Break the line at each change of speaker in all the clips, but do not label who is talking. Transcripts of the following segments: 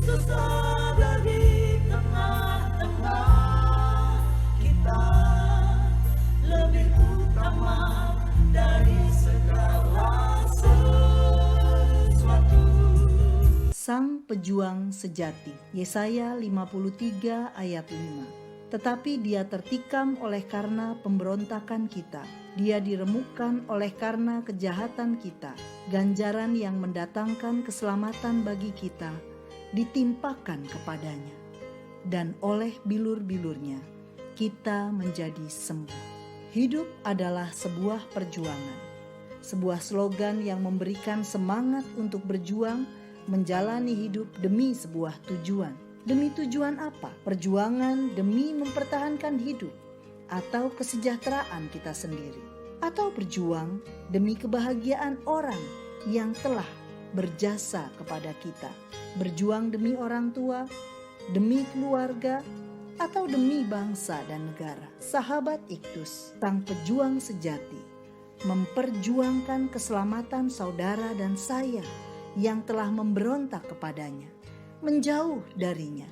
Yesus ada di tengah-tengah kita, lebih utama dari segala sesuatu.
Sang pejuang sejati. Yesaya 53 ayat 5. Tetapi dia tertikam oleh karena pemberontakan kita. Dia diremukkan oleh karena kejahatan kita. Ganjaran yang mendatangkan keselamatan bagi kita ditimpakan kepadanya. Dan oleh bilur-bilurnya kita menjadi sembuh. Hidup adalah sebuah perjuangan. Sebuah slogan yang memberikan semangat untuk berjuang menjalani hidup demi sebuah tujuan. Demi tujuan apa? Perjuangan demi mempertahankan hidup atau kesejahteraan kita sendiri, atau berjuang demi kebahagiaan orang yang telah berjasa kepada kita. Berjuang demi orang tua, demi keluarga, atau demi bangsa dan negara. Sahabat Iktus, sang pejuang sejati, memperjuangkan keselamatan saudara dan saya yang telah memberontak kepadanya, menjauh darinya,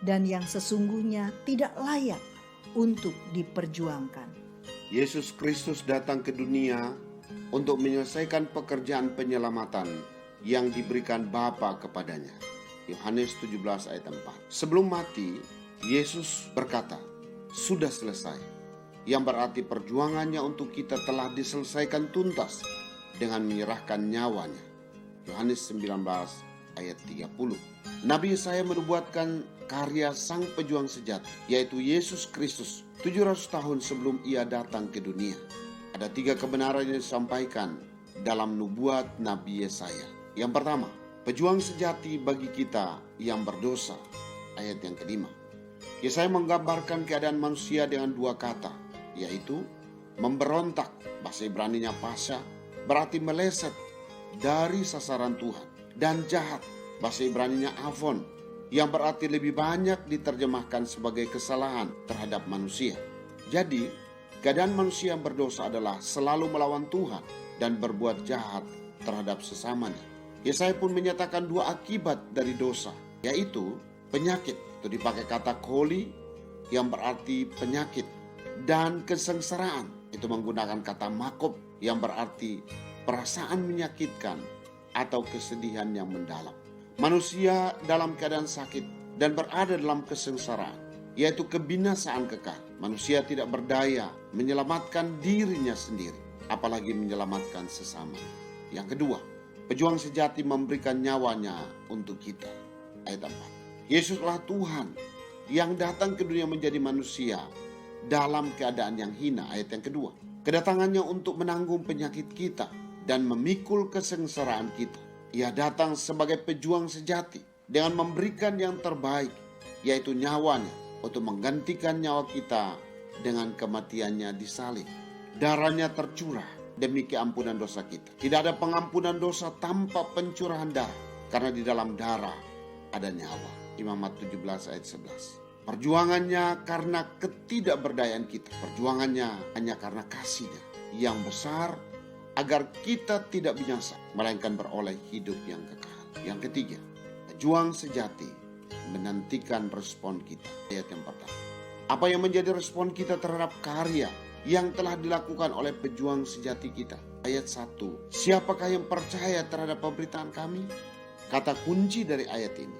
dan yang sesungguhnya tidak layak untuk diperjuangkan.
Yesus Kristus datang ke dunia untuk menyelesaikan pekerjaan penyelamatan yang diberikan Bapa kepadanya. Yohanes 17 ayat 4. Sebelum mati, Yesus berkata, "Sudah selesai." Yang berarti perjuangannya untuk kita telah diselesaikan tuntas dengan menyerahkan nyawanya. Yohanes 19 ayat 30. Nabi Yesaya menubuatkan karya sang pejuang sejati, yaitu Yesus Kristus 700 tahun sebelum ia datang ke dunia. Ada 3 kebenaran yang disampaikan dalam nubuat Nabi Yesaya. Yang pertama, pejuang sejati bagi kita yang berdosa. Ayat yang kelima. Yesaya menggambarkan keadaan manusia dengan 2 kata, yaitu memberontak, bahasa Ibraninya pasha, berarti meleset dari sasaran Tuhan, dan jahat, bahasa Ibraninya avon, yang berarti lebih banyak diterjemahkan sebagai kesalahan terhadap manusia. Jadi, keadaan manusia yang berdosa adalah selalu melawan Tuhan dan berbuat jahat terhadap sesamanya. Yesaya pun menyatakan 2 akibat dari dosa, yaitu penyakit, itu dipakai kata koli yang berarti penyakit, dan kesengsaraan, itu menggunakan kata makob yang berarti perasaan menyakitkan atau kesedihan yang mendalam. Manusia dalam keadaan sakit dan berada dalam kesengsaraan, yaitu kebinasaan kekal. Manusia tidak berdaya menyelamatkan dirinya sendiri, apalagi menyelamatkan sesama. Yang kedua, pejuang sejati memberikan nyawanya untuk kita. Ayat 4. Yesuslah Tuhan yang datang ke dunia menjadi manusia dalam keadaan yang hina. Ayat yang kedua. Kedatangannya untuk menanggung penyakit kita dan memikul kesengsaraan kita. Ia datang sebagai pejuang sejati dengan memberikan yang terbaik, yaitu nyawanya, untuk menggantikan nyawa kita dengan kematiannya di salib. Darahnya tercurah demi keampunan dosa kita. Tidak ada pengampunan dosa tanpa pencurahan darah, karena di dalam darah ada nyawa. Imamat 17 ayat 11. Perjuangannya karena ketidakberdayaan kita. Perjuangannya hanya karena kasih-Nya yang besar, agar kita tidak binasa, melainkan beroleh hidup yang kekal. Yang ketiga, pejuang sejati menantikan respon kita. Ayat yang pertama. Apa yang menjadi respon kita terhadap karya yang telah dilakukan oleh pejuang sejati kita? Ayat 1. Siapakah yang percaya terhadap pemberitaan kami? Kata kunci dari ayat ini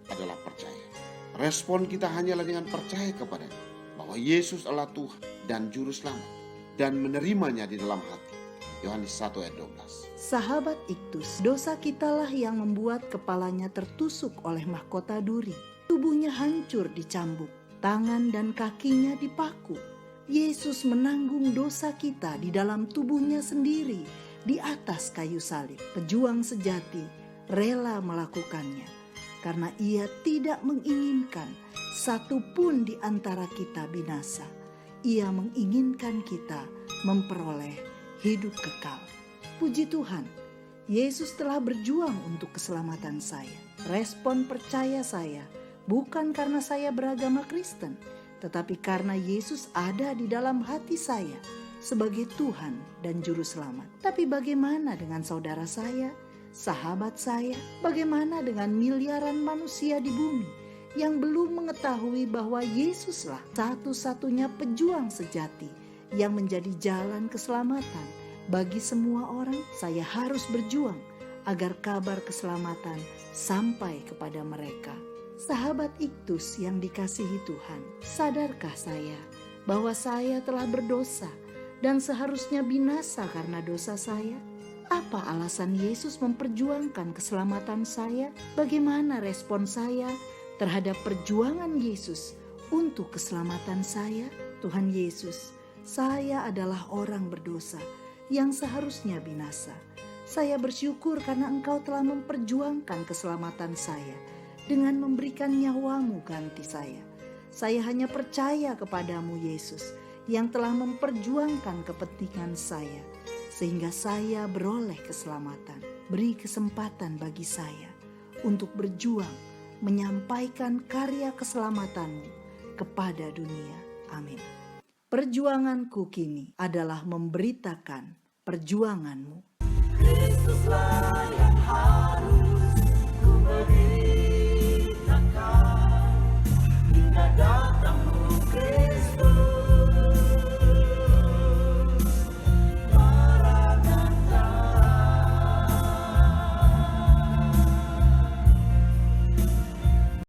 adalah percaya. Respon kita hanyalah dengan percaya kepadanya, bahwa Yesus adalah Tuhan dan Juru Selamat, dan menerimanya di dalam hati. Yohanes 1 ayat 12.
Sahabat Iktus, dosa kitalah yang membuat kepalanya tertusuk oleh mahkota duri. Tubuhnya hancur dicambuk, tangan dan kakinya dipaku. Yesus menanggung dosa kita di dalam tubuhnya sendiri di atas kayu salib. Pejuang sejati rela melakukannya karena ia tidak menginginkan satu pun di antara kita binasa. Ia menginginkan kita memperoleh hidup kekal. Puji Tuhan, Yesus telah berjuang untuk keselamatan saya. Respon percaya saya bukan karena saya beragama Kristen, tetapi karena Yesus ada di dalam hati saya sebagai Tuhan dan Juru Selamat. Tapi bagaimana dengan saudara saya? Sahabat saya, bagaimana dengan miliaran manusia di bumi yang belum mengetahui bahwa Yesuslah satu-satunya pejuang sejati yang menjadi jalan keselamatan bagi semua orang? Saya harus berjuang agar kabar keselamatan sampai kepada mereka. Sahabat Iktus yang dikasihi Tuhan, sadarkah saya bahwa saya telah berdosa dan seharusnya binasa karena dosa saya? Apa alasan Yesus memperjuangkan keselamatan saya? Bagaimana respon saya terhadap perjuangan Yesus untuk keselamatan saya? Tuhan Yesus, saya adalah orang berdosa yang seharusnya binasa. Saya bersyukur karena Engkau telah memperjuangkan keselamatan saya dengan memberikan nyawamu ganti saya. Saya hanya percaya kepadamu Yesus yang telah memperjuangkan kepentingan saya sehingga saya beroleh keselamatan. Beri kesempatan bagi saya untuk berjuang menyampaikan karya keselamatanmu kepada dunia. Amin. Perjuanganku kini adalah memberitakan perjuanganmu.
Kristuslah yang harus